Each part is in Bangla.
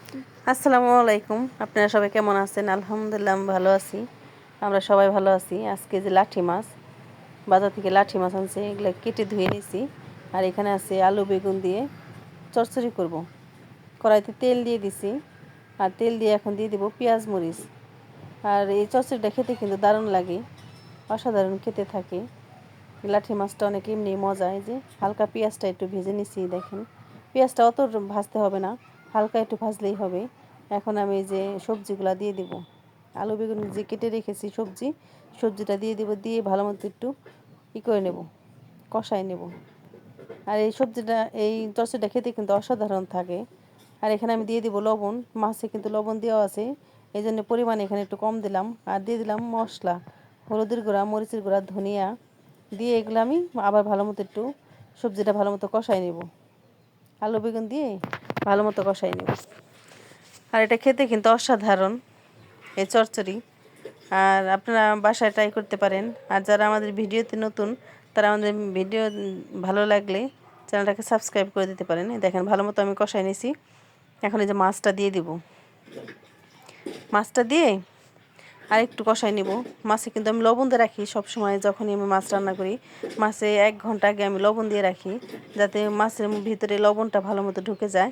আসসালামু আলাইকুম। আপনারা সবাই কেমন আছেন? আলহামদুলিল্লাহ আমি ভালো আছি। আমরা সবাই ভালো আছি। আজকে যে লাঠি মাছ, বাজার থেকে লাঠি মাছ আনছে, এগুলো কেটে ধুয়ে নিয়েছি। আর এখানে আছে আলু বেগুন দিয়ে চচ্চড়ি করব। কড়াইতে তেল দিয়ে দিছি, আর তেল দিয়ে এখন দিয়ে দিব পেঁয়াজ মরিচ। আর এই চচ্চড়িটা খেতে কিন্তু দারুণ লাগে, অসাধারণ খেতে থাকে। লাঠি মাছটা অনেক এমনি মজা। এই যে হালকা পেঁয়াজটা একটু ভেজে নিছি, দেখেন পেঁয়াজটা অত ভাজতে হবে না, হালকা একটু ভাজলেই হবে। এখন আমি এই যে সবজিগুলো দিয়ে দিব, আলু বেগুন যে কেটে রেখেছি সবজিটা দিয়ে দিব, দিয়ে ভালো মতো একটু করে নেব, কষাই নেব। আর এই সবজিটা, এই চচ্চড়িটা খেতে কিন্তু অসাধারণ থাকে। আর এখানে আমি দিয়ে দিব লবণ, মাছে কিন্তু লবণ দেওয়া আছে, এই জন্য পরিমাণে এখানে একটু কম দিলাম। আর দিয়ে দিলাম মশলা, হলুদের গুঁড়া, মরিচের গুঁড়া, ধনিয়া দিয়ে এগুলো আমি আবার ভালো মতো একটু সবজিটা ভালো মতো কষাই নেব, আলু বেগুন দিয়ে ভালো মতো কষাই নেব। আর এটা খেতে কিন্তু অসাধারণ এই চচ্চড়ি। আর আপনারা বাসায় ট্রাই করতে পারেন। আর যারা আমাদের ভিডিওতে নতুন, তারা আমাদের ভিডিও ভালো লাগলে চ্যানেলটাকে সাবস্ক্রাইব করে দিতে পারেন। দেখেন ভালো মতো আমি কষাই নিয়েছি। এখন এই যে মাছটা দিয়ে দিব, মাছটা দিয়ে আর একটু কষাই নেব। মাছে কিন্তু আমি লবণ দিয়ে রাখি সবসময়, যখনই আমি মাছ রান্না করি মাছে 1 ঘন্টা আগে আমি লবণ দিয়ে রাখি, যাতে মাছের ভিতরে লবণটা ভালো মতো ঢুকে যায়।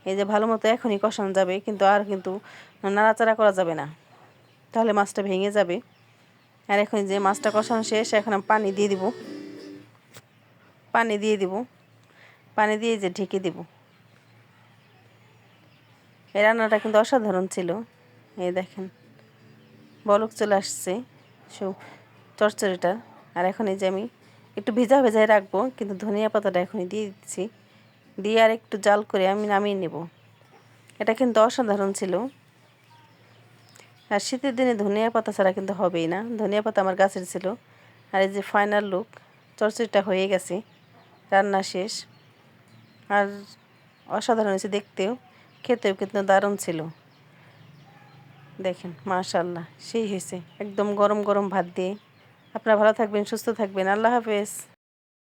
এই যে ভালো মতো এখনই কষানো যাবে, কিন্তু নাড়াচাড়া করা যাবে না, তাহলে মাছটা ভেঙে যাবে। আর এখন যে মাছটা কষানো শেষ, এখন আমি পানি দিয়ে দিব, পানি দিয়ে যে ঢেকে দিব। এই রান্নাটা কিন্তু অসাধারণ ছিল। এই দেখেন বলক চলে আসছে সব চচ্চড়িটা। আর এখন এই যে আমি একটু ভেজায় রাখবো, কিন্তু ধনিয়া পাতাটা এখনই দিয়ে দিচ্ছি, দিয়ে আর একটু জাল করে আমি নামিয়ে নেব। এটা কিন্তু অসাধারণ ছিল। আর শীতের দিনে ধনিয়া পাতা ছাড়া কিন্তু হবেই না, ধনিয়া পাতা আমার গাছের ছিল। আর এই যে ফাইনাল লুক, চচ্চড়িটা হয়ে গেছে, রান্না শেষ। আর অসাধারণ হয়েছে দেখতেও, খেতেও কিন্তু দারুণ ছিল। দেখেন মাশাআল্লাহ সেই হয়েছে, একদম গরম গরম ভাত দিয়ে। আপনারা ভালো থাকবেন, সুস্থ থাকবেন। আল্লাহ হাফেজ।